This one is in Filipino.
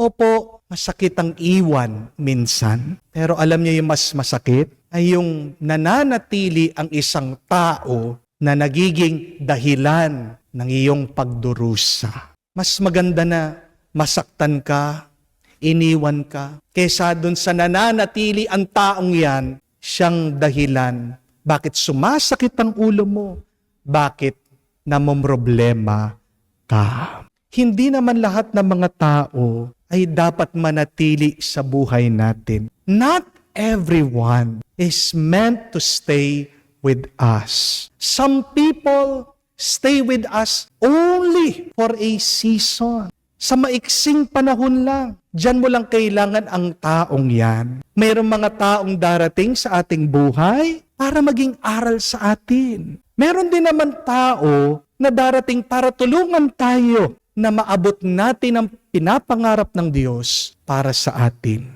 Opo, masakit ang iwan minsan. Pero alam niyo yung mas masakit ay yung nananatili ang isang tao na nagiging dahilan ng iyong pagdurusa. Mas maganda na masaktan ka, iniwan ka, kesa dun sa nananatili ang taong yan, siyang dahilan. Bakit sumasakit ang ulo mo? Bakit namomroblema ka? Hindi naman lahat ng mga tao ay dapat manatili sa buhay natin. Not everyone is meant to stay with us. Some people stay with us only for a season. Sa maiksing panahon lang. Diyan mo lang kailangan ang taong yan. Mayroong mga taong darating sa ating buhay para maging aral sa atin. Meron din naman tao na darating para tulungan tayo na maabot natin ang pinapangarap ng Diyos para sa atin.